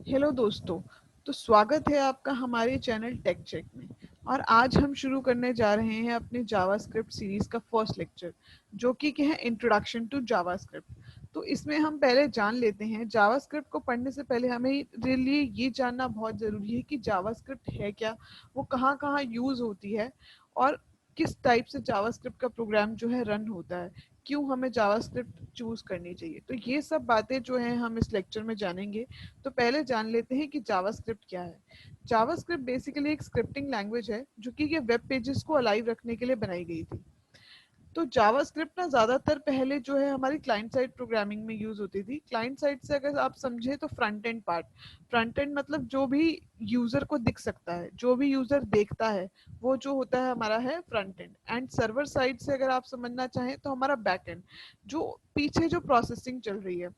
Hello दोस्तों। तो स्वागत है आपका हमारे चैनल टेक चेक में। और आज हम शुरू करने जा रहे हैं अपने जावास्क्रिप्ट सीरीज का फर्स्ट लेक्चर, जो कि है इंट्रोडक्शन टू जावास्क्रिप्ट। तो इसमें हम पहले जान लेते हैं, जावास्क्रिप्ट को पढ़ने से पहले हमें लिए ये जानना बहुत ज़रूरी है कि जावास्क्रिप्ट है क्या, वो कहाँ कहाँ यूज़ होती है, और किस टाइप से जावास्क्रिप्ट का प्रोग्राम जो है रन होता है, क्यों हमें जावास्क्रिप्ट चूज़ करनी चाहिए। तो ये सब बातें जो हैं हम इस लेक्चर में जानेंगे। तो पहले जान लेते हैं कि जावास्क्रिप्ट क्या है। जावास्क्रिप्ट बेसिकली एक स्क्रिप्टिंग लैंग्वेज है जो कि ये वेब पेजेस को अलाइव रखने के लिए बनाई गई थी। तो जावास्क्रिप्ट ना ज़्यादातर पहले जो है हमारी क्लाइंट साइड प्रोग्रामिंग में यूज़ होती थी। क्लाइंट साइड से अगर आप समझे तो front end part, front end मतलब जो भी यूज़र को दिख सकता है, जो भी यूज़र देखता है, वो जो होता है हमारा है front end. And server side से अगर आप समझना चाहें तो हमारा बैक एंड, जो पीछे जो प्रोसेसिंग चल रही है,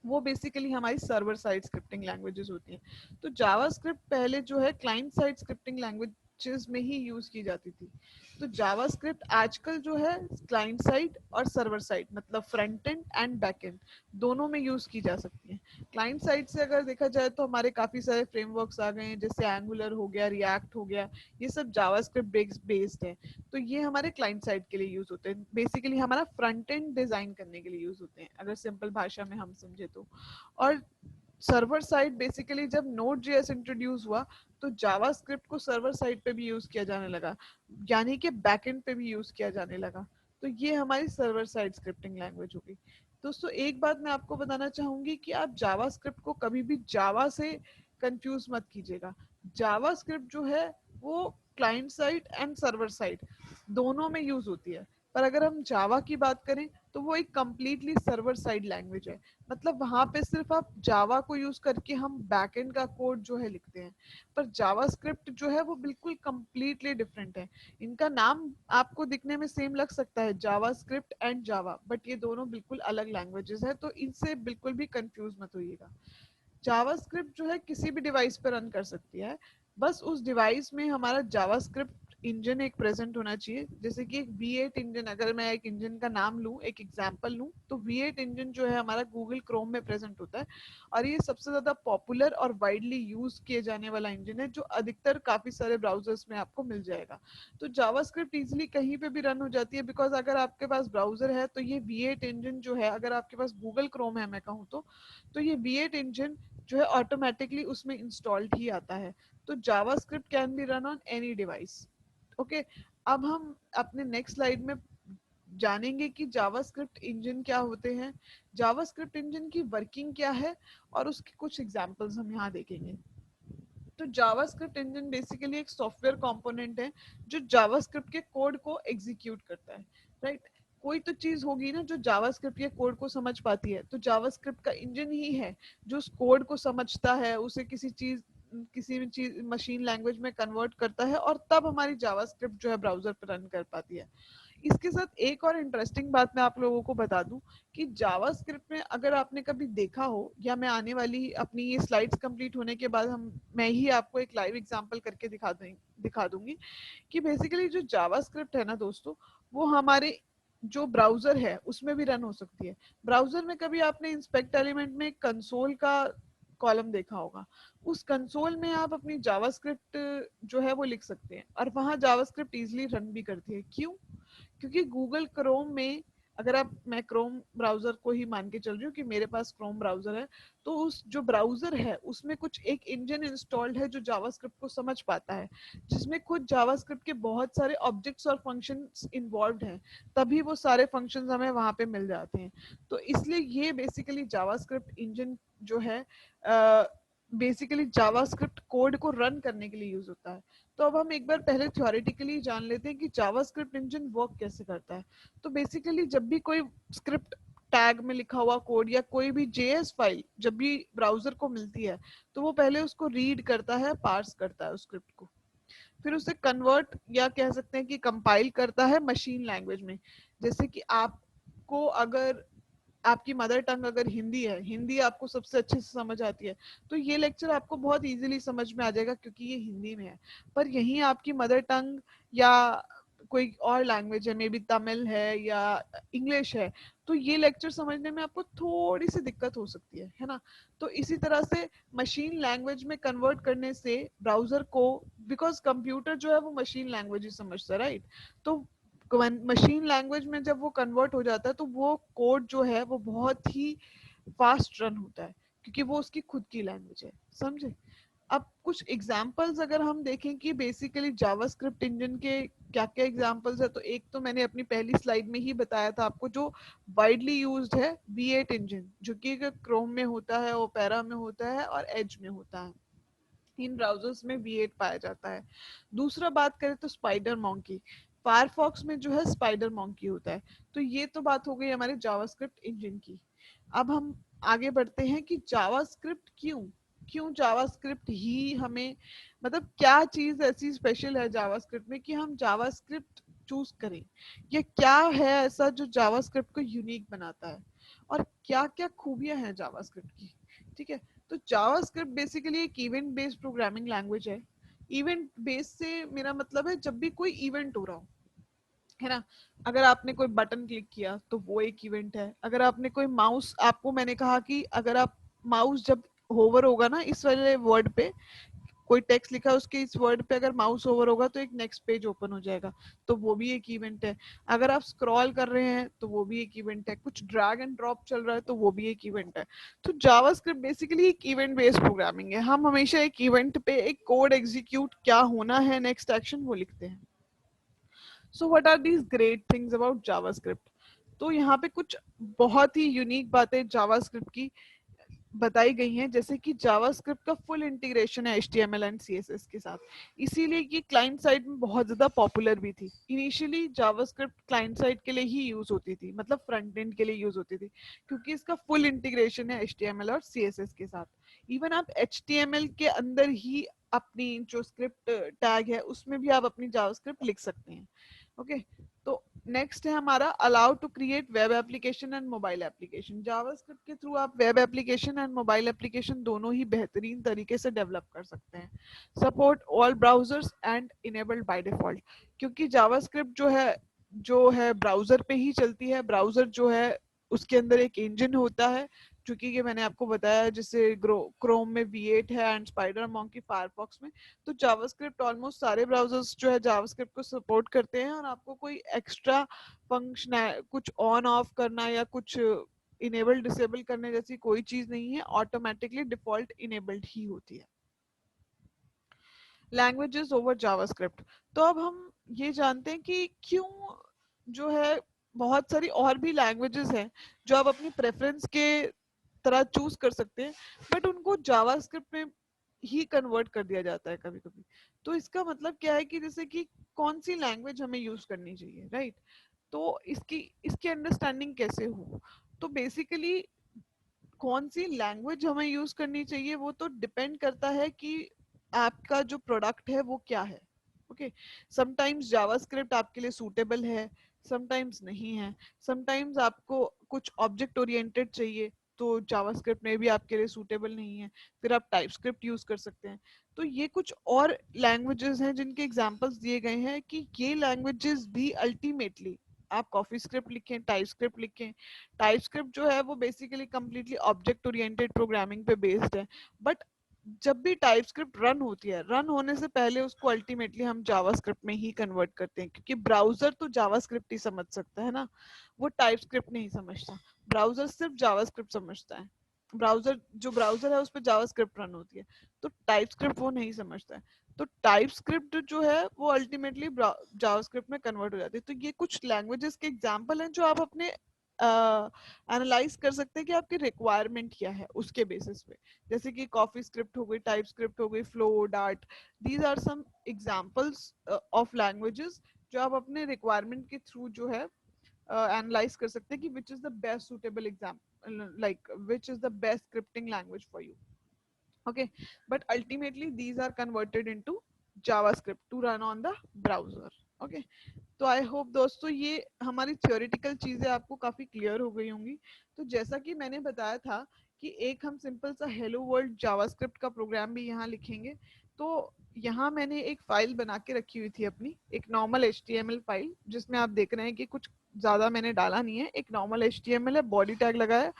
वो बेसिकली हमारी सर्वर साइड स्क्रिप्टिंग लैंग्वेजेस होती हैं। तो जावास्क्रिप्ट पहले जो है क्लाइंट साइड स्क्रिप्टिंग लैंग्वेजेस में ही यूज की जाती थी। तो जावास्क्रिप्ट आजकल जो है क्लाइंट साइड और सर्वर साइड मतलब front end and back and दोनों में यूज की जा सकती है। क्लाइंट साइड से अगर देखा जाए तो हमारे काफी सारे फ्रेमवर्क्स आ गए हैं, जैसे एंगुलर हो गया, रिएक्ट हो गया, ये सब जावास्क्रिप्ट बेस्ड है। तो ये हमारे क्लाइंट साइड के लिए यूज होते हैं, बेसिकली हमारा फ्रंट एंड डिजाइन करने के लिए यूज होते हैं अगर सिंपल भाषा में हम समझे तो। और सर्वर साइड बेसिकली जब नोड जेएस इंट्रोड्यूस हुआ तो जावास्क्रिप्ट को सर्वर साइड पे भी यूज किया जाने लगा, यानी कि बैकएंड पे भी यूज किया जाने लगा। तो ये हमारी सर्वर साइड स्क्रिप्टिंग लैंग्वेज होगी। दोस्तों एक बात मैं आपको बताना चाहूंगी कि आप जावास्क्रिप्ट को कभी भी जावा से कंफ्यूज मत कीजिएगा। जावास्क्रिप्ट जो है वो client side and server side दोनों में यूज होती है। पर अगर हम जावा की बात करें तो वो एक कंप्लीटली सर्वर साइड लैंग्वेज है। मतलब वहां पे सिर्फ आप जावा को यूज करके हम बैकएंड का कोड जो है लिखते हैं। पर जावास्क्रिप्ट जो है वो बिल्कुल कंप्लीटली डिफरेंट है। इनका नाम आपको दिखने में सेम लग सकता है, जावास्क्रिप्ट एंड जावा, बट ये दोनों बिल्कुल अलग लैंग्वेजेस है, तो इनसे बिल्कुल भी कंफ्यूज मत होइएगा। जावास्क्रिप्ट जो है किसी भी डिवाइस पर रन कर सकती है, बस उस डिवाइस में हमारा जावास्क्रिप्ट इंजन एक प्रेजेंट होना चाहिए। जैसे कि एक V8 इंजन, अगर मैं एक इंजन का नाम लूं, एक एग्जांपल लूं, तो V8 इंजन जो है हमारा गूगल क्रोम में प्रेजेंट होता है, और ये सबसे ज्यादा पॉपुलर और वाइडली यूज किए जाने वाला इंजन है, जो अधिकतर काफी सारे ब्राउजर्स में आपको मिल जाएगा। तो जावास्क्रिप्ट इजिली कहीं पे भी रन हो जाती है, बिकॉज अगर आपके पास ब्राउजर है तो ये V8 इंजन जो है, अगर आपके पास गूगल क्रोम है मैं कहूँ तो ये V8 इंजन जो है ऑटोमेटिकली उसमें इंस्टॉल्ड ही आता है। तो JavaScript can be run on any device. Okay, अब हम अपने नेक्स्ट स्लाइड में जानेंगे कि जावास्क्रिप्ट इंजन क्या होते हैं, जावास्क्रिप्ट इंजन की वर्किंग क्या है, और उसके कुछ एग्जांपल्स हम यहाँ देखेंगे। तो जावास्क्रिप्ट इंजन बेसिकली एक सॉफ्टवेयर कंपोनेंट है जो जावास्क्रिप्ट के कोड को एग्जीक्यूट करता है, राइट। कोई तो चीज होगी ना जो जावास्क्रिप्ट के कोड को समझ पाती है, तो जावास्क्रिप्ट का इंजन ही है जो उस कोड को समझता है, उसे किसी भी चीज मशीन लैंग्वेज में कन्वर्ट करता है, और तब हमारी जावास्क्रिप्ट जो है ब्राउजर पर रन कर पाती है। इसके साथ एक और इंटरेस्टिंग बात मैं आप लोगों को बता दूं कि जावास्क्रिप्ट में अगर आपने कभी देखा हो, या मैं आने वाली अपनी ये स्लाइड्स कंप्लीट होने के बाद मैं ही आपको एक लाइव एग्जांपल करके दिखा दूंगी कि बेसिकली जो जावास्क्रिप्ट है ना दोस्तों, वो हमारे जो ब्राउजर है उसमें भी रन हो सकती है। ब्राउजर में कभी आपने इंस्पेक्ट एलिमेंट में कंसोल का कॉलम देखा होगा, उस कंसोल में आप अपनी जावास्क्रिप्ट जो है वो लिख सकते हैं, और वहां जावास्क्रिप्ट इजिली रन भी करती है। क्यों? क्योंकि गूगल क्रोम में, अगर आप, मैं क्रोम ब्राउजर को ही मान के चल रही हूँ कि मेरे पास क्रोम ब्राउजर है, तो उस जो ब्राउजर है उसमें कुछ एक इंजन इंस्टॉल्ड है जो जावास्क्रिप्ट को समझ पाता है, जिसमें खुद जावास्क्रिप्ट के बहुत सारे ऑब्जेक्ट्स और फंक्शंस इन्वॉल्व हैं, तभी वो सारे फंक्शंस हमें वहां पे मिल जाते हैं। तो इसलिए ये बेसिकली जावास्क्रिप्ट इंजन जो है बेसिकली जावास्क्रिप्ट कोड को रन करने के लिए यूज होता है। तो अब हम एक बार पहले थ्योरेटिकली जान लेते हैं कि जावास्क्रिप्ट इंजन वर्क कैसे करता है। तो बेसिकली जब भी कोई स्क्रिप्ट टैग में लिखा हुआ कोड या कोई भी जेएस फाइल जब भी ब्राउजर को मिलती है, तो वो पहले उसको रीड करता है, पार्स करता है उस स्क्रिप्ट को, फिर उसे कन्वर्ट या कह सकते हैं कि कंपाइल करता है मशीन लैंग्वेज में। जैसे कि आपको अगर आपकी मदर टंग अगर हिंदी है, हिंदी आपको सबसे अच्छे से समझ आती है, तो ये लेक्चर आपको बहुत इजीली समझ में आ जाएगा क्योंकि ये हिंदी में है। पर यहीं आपकी मदर टंग या कोई और लैंग्वेज है, मे बी तमिल है या इंग्लिश है, तो ये लेक्चर समझने में आपको थोड़ी सी दिक्कत हो सकती है ना। तो इसी तरह से मशीन लैंग्वेज में कन्वर्ट करने से ब्राउजर को, बिकॉज कंप्यूटर जो है वो मशीन लैंग्वेज ही समझता है, राइट। तो मशीन लैंग्वेज में जब वो कन्वर्ट हो जाता है तो वो कोड जो है वो बहुत ही फास्ट रन होता है, क्योंकि वो उसकी खुद की लैंग्वेज है, समझे। अब कुछ एग्जांपल्स अगर हम देखें कि बेसिकली जावास्क्रिप्ट इंजन के क्या क्या एग्जांपल्स है, तो एक तो मैंने अपनी पहली स्लाइड में ही बताया था आपको, जो वाइडली यूज्ड है V8 इंजन, जो कि क्रोम में होता है, ओपेरा में होता है और एज में होता है। इन ब्राउजर्स में V8 पाया जाता है। दूसरा बात करें तो स्पाइडर मॉन्की, फायरफॉक्स में जो है स्पाइडर मॉन्की होता है। तो ये तो बात हो गई हमारे जावास्क्रिप्ट इंजन की। अब हम आगे बढ़ते हैं कि जावास्क्रिप्ट क्यों, क्यों जावास्क्रिप्ट ही हमें, मतलब क्या चीज ऐसी स्पेशल है जावास्क्रिप्ट में कि हम जावास्क्रिप्ट चूज करें, या क्या है ऐसा जो जावास्क्रिप्ट को यूनिक बनाता है, और क्या क्या खूबियां हैं जावास्क्रिप्ट की। ठीक है, तो जावास्क्रिप्ट बेसिकली एक इवेंट बेस्ड प्रोग्रामिंग लैंग्वेज है। इवेंट बेस्ड से मेरा मतलब है जब भी कोई इवेंट हो रहा हो, है ना। अगर आपने कोई बटन क्लिक किया तो वो एक इवेंट है। अगर आपने कोई माउस, आपको मैंने कहा कि अगर आप माउस जब होवर होगा ना इस वाले वर्ड पे, कोई टेक्स्ट लिखा है उसके इस वर्ड पे अगर माउस ओवर होगा तो एक नेक्स्ट पेज ओपन हो जाएगा, तो वो भी एक इवेंट है। अगर आप स्क्रॉल कर रहे हैं तो वो भी एक इवेंट है। कुछ ड्रैग एंड ड्रॉप चल रहा है तो वो भी एक इवेंट है। तो जावास्क्रिप्ट बेसिकली एक इवेंट बेस्ड प्रोग्रामिंग है। हम हमेशा एक इवेंट पे एक कोड एग्जीक्यूट क्या होना है, नेक्स्ट एक्शन, वो लिखते हैं। So what are these great things about JavaScript. तो यहाँ पे कुछ बहुत ही यूनिक बातें जावास्क्रिप्ट की बताई गई हैं, जैसे कि जावास्क्रिप्ट का फुल इंटीग्रेशन है HTML एंड CSS के साथ। इसीलिए ये क्लाइंट साइड में बहुत ज्यादा पॉपुलर भी थी। इनिशियली जावास्क्रिप्ट क्लाइंट साइड के लिए ही यूज होती थी, मतलब फ्रंट एंड के लिए यूज होती थी, क्योंकि इसका फुल इंटीग्रेशन है HTML और CSS के साथ। इवन आप HTML के अंदर ही अपनी जो स्क्रिप्ट टैग है उसमें भी आप अपनी जावास्क्रिप्ट लिख सकते हैं। ओके, तो नेक्स्ट है हमारा allow to create web application and mobile application. JavaScript के थ्रू आप web application and mobile application दोनों ही बेहतरीन तरीके से डेवलप कर सकते हैं। Support all browsers and enabled by default, क्योंकि जावास्क्रिप्ट जो है ब्राउजर पे ही चलती है। ब्राउजर जो है उसके अंदर एक इंजन होता है, चूंकि कि मैंने आपको बताया जैसे क्रोम में V8 है एंड स्पाइडर मॉन्की फायरफॉक्स में। तो जावास्क्रिप्ट ऑलमोस्ट सारे ब्राउजर्स जो है जावास्क्रिप्ट को सपोर्ट करते हैं, और आपको कोई एक्स्ट्रा फंक्शन कुछ ऑन ऑफ करना या कुछ इनेबल डिसेबल करने जैसी कोई चीज नहीं है, ऑटोमेटिकली डिफॉल्ट इनेबल्ड ही होती है। Languages over JavaScript. तो अब हम ये जानते हैं कि क्यों जो है बहुत सारी और भी लैंग्वेजेस हैं जो आप अपनी प्रेफरेंस के तरह चूज कर सकते हैं, बट उनको जावास्क्रिप्ट में ही कन्वर्ट कर दिया जाता है कभी कभी। तो इसका मतलब क्या है कि जैसे कि कौन सी लैंग्वेज हमें यूज करनी चाहिए, राइट। तो इसकी इसकी अंडरस्टैंडिंग कैसे हो, तो बेसिकली कौन सी लैंग्वेज हमें यूज करनी चाहिए वो तो डिपेंड करता है कि आपका जो प्रोडक्ट है वो क्या है। ओके, समटाइम्स जावास्क्रिप्ट आपके लिए सूटेबल है, समटाइम्स नहीं है। समटाइम्स आपको कुछ ऑब्जेक्ट ओरिएंटेड चाहिए तो जावास्क्रिप्ट में भी आपके लिए सूटेबल नहीं है, फिर आप टाइपस्क्रिप्ट यूज कर सकते हैं। तो ये कुछ और लैंग्वेजेस हैं जिनके एग्जांपल्स दिए गए हैं कि ये लैंग्वेजेस भी अल्टीमेटली, आप कॉफी स्क्रिप्ट लिखें, टाइप स्क्रिप्ट लिखें। टाइप स्क्रिप्ट जो है वो basically completely object oriented programming पे बेस्ड है, बट जब भी टाइप स्क्रिप्ट रन होती है, रन होने से पहले उसको अल्टीमेटली हम जावास्क्रिप्ट में ही कन्वर्ट करते हैं, क्योंकि ब्राउजर तो जावास्क्रिप्ट ही समझ सकता है ना, वो टाइप स्क्रिप्ट नहीं समझता। ब्राउजर सिर्फ जावास्क्रिप्ट समझता है। ब्राउजर है उस पर जावास्क्रिप्ट रन होती है, तो टाइप स्क्रिप्ट वो नहीं समझता है। तो टाइप स्क्रिप्ट जो है वो अल्टीमेटली जावास्क्रिप्ट में कन्वर्ट हो जाती है। तो ये कुछ लैंग्वेजेस के एग्जांपल हैं जो आप अपने एनालाइज कर सकते हैं कि आपकी रिक्वायरमेंट क्या है उसके बेसिस पे। जैसे कि कॉफी स्क्रिप्ट हो गई, टाइप स्क्रिप्ट हो गई, Flow, Dart, these are some examples of languages जो आप अपने रिक्वायरमेंट के थ्रू जो है एनालाइज कर सकते हैं कि which is the best suitable example, like which is the best scripting language for you. Okay, but ultimately these are converted into JavaScript to run on the browser. Okay, तो I hope दोस्तों ये हमारी theoretical चीजें आपको काफी clear हो गई होंगी। तो जैसा कि मैंने बताया था कि एक हम सिंपल सा हेलो वर्ल्ड जावास्क्रिप्ट का प्रोग्राम भी यहाँ लिखेंगे। तो यहाँ मैंने एक फाइल बना के रखी हुई थी अपनी, एक नॉर्मल HTML फाइल, जिसमें आप देख रहे हैं कि कुछ ज़्यादा मैंने डाला नहीं है। एक नॉर्मल HTML है, बॉडी टैग लगाया,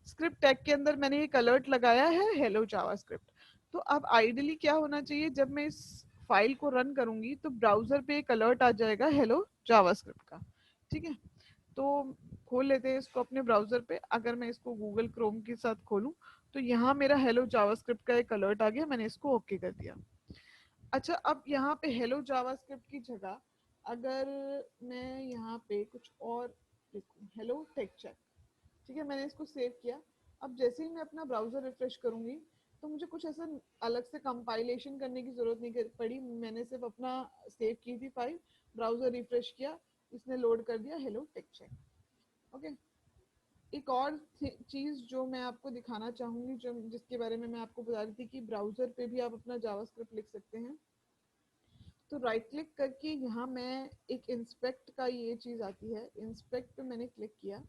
स्क्रिप्ट टैग के अंदर मैंने एक अलर्ट लगाया है हेलो जावास्क्रिप्ट। तो अब आइडियली क्या होना चाहिए, जब मैं इस फाइल को रन करूंगी तो ब्राउजर पे एक अलर्ट आ जाएगा हेलो जावास्क्रिप्ट का। ठीक है, तो खोल लेते हैं इसको अपने ब्राउजर पे। अगर मैं इसको गूगल क्रोम के साथ खोलूं तो यहाँ मेरा हेलो जावास्क्रिप्ट का एक अलर्ट आ गया, मैंने इसको ओके कर दिया। अच्छा, अब यहाँ पे हेलो जावास्क्रिप्ट की जगह अगर मैं यहाँ पे कुछ और लिखूं, हेलो टेक चेक। ठीक है, मैंने इसको सेव किया। अब जैसे ही मैं अपना ब्राउजर रिफ्रेश करूंगी तो मुझे कुछ ऐसा अलग से कंपाइलेशन करने की जरूरत नहीं पड़ी। मैंने सिर्फ अपना सेव की थी फाइल, ब्राउजर रिफ्रेश किया, इसने लोड कर दिया हेलो टेक चेक। ओके, एक और चीज जो मैं आपको दिखाना चाहूंगी, जो जिसके बारे में मैं आपको बता रही थी कि ब्राउजर पे भी आप अपना जावास्क्रिप्ट लिख सकते हैं। तो राइट क्लिक करके यहाँ मैं एक इंस्पेक्ट का ये चीज आती है, इंस्पेक्ट पे मैंने क्लिक किया।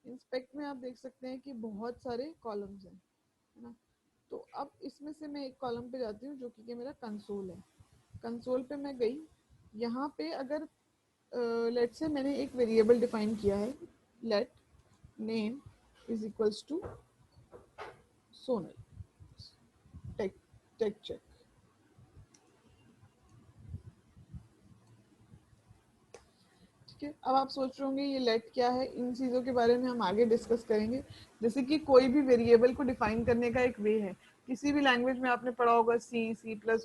इंस्पेक्ट में आप देख सकते हैं कि बहुत सारे कॉलम्स हैं, है ना। तो अब इसमें से मैं एक कॉलम पे जाती हूँ जो कि मेरा कंसोल है। कंसोल पे मैं गई, यहाँ पे अगर लेट से मैंने एक वेरिएबल डिफाइन किया है, let name is equals to Sonal tech tech check. ठीक है, अब आप सोच रहे होंगे ये लेट क्या है, इन चीज़ों के बारे में हम आगे डिस्कस करेंगे। जैसे कि कोई भी वेरिएबल को डिफाइन करने का एक वे है, किसी भी लैंग्वेज में आपने पढ़ा होगा, C++,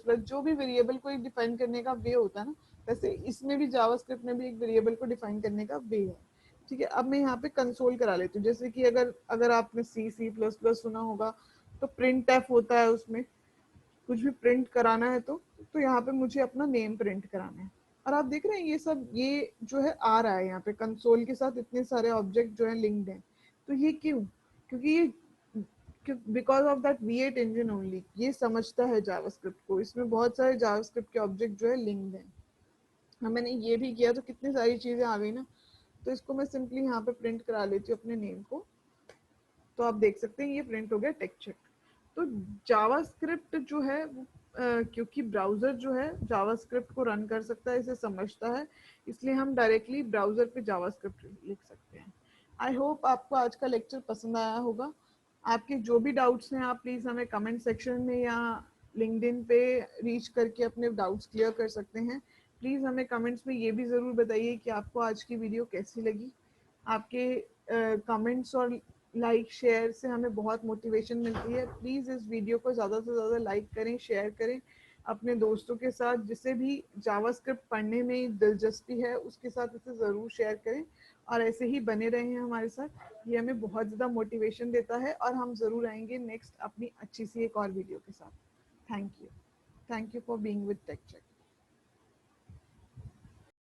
जो भी वेरिएबल को डिफाइन करने का वे होता है ना, वैसे इसमें भी जावास्क्रिप्ट में भी एक वेरिएबल को डिफाइन करने का वे है। ठीक है, अब मैं यहाँ पे कंसोल करा लेती हूँ। जैसे कि अगर अगर आपने C++ सुना होगा तो प्रिंट एफ होता है, उसमें कुछ भी प्रिंट कराना है तो यहाँ पे मुझे अपना नेम प्रिंट कराना है। और आप देख रहे हैं ये सब, ये जो है आ रहा है यहाँ पे कंसोल के साथ, इतने सारे ऑब्जेक्ट जो है लिंक्ड हैं। तो ये क्यों, क्योंकि ये because of that V8 engine only, ये समझता है जावास्क्रिप्ट को, इसमें बहुत सारे जावास्क्रिप्ट के ऑब्जेक्ट जो है लिंक्ड हैं। हाँ, मैंने ये भी किया तो कितनी सारी चीजें आ गई ना। तो इसको मैं सिंपली यहाँ पे प्रिंट करा लेती हूँ अपने नेम को। तो आप देख सकते हैं ये प्रिंट हो गया टेक चेक। तो जावास्क्रिप्ट जो है क्योंकि ब्राउजर जो है जावास्क्रिप्ट को रन कर सकता है, इसे समझता है, इसलिए हम डायरेक्टली ब्राउजर पे जावास्क्रिप्ट लिख सकते हैं। आई होप आपको आज का लेक्चर पसंद आया होगा। आपके जो भी डाउट्स हैं आप प्लीज़ हमें कमेंट सेक्शन में या लिंक्डइन पे रीच करके अपने डाउट्स क्लियर कर सकते हैं। प्लीज़ हमें कमेंट्स में ये भी ज़रूर बताइए कि आपको आज की वीडियो कैसी लगी। आपके कमेंट्स और लाइक शेयर से हमें बहुत मोटिवेशन मिलती है। प्लीज़ इस वीडियो को ज़्यादा से ज़्यादा लाइक करें, शेयर करें अपने दोस्तों के साथ, जिसे भी जावास्क्रिप्ट पढ़ने में दिलचस्पी है उसके साथ इसे ज़रूर शेयर करें। और ऐसे ही बने रहें हमारे साथ, ये हमें बहुत ज़्यादा मोटिवेशन देता है। और हम ज़रूर आएंगे नेक्स्ट अपनी अच्छी सी एक और वीडियो के साथ। Thank you for being with tech check.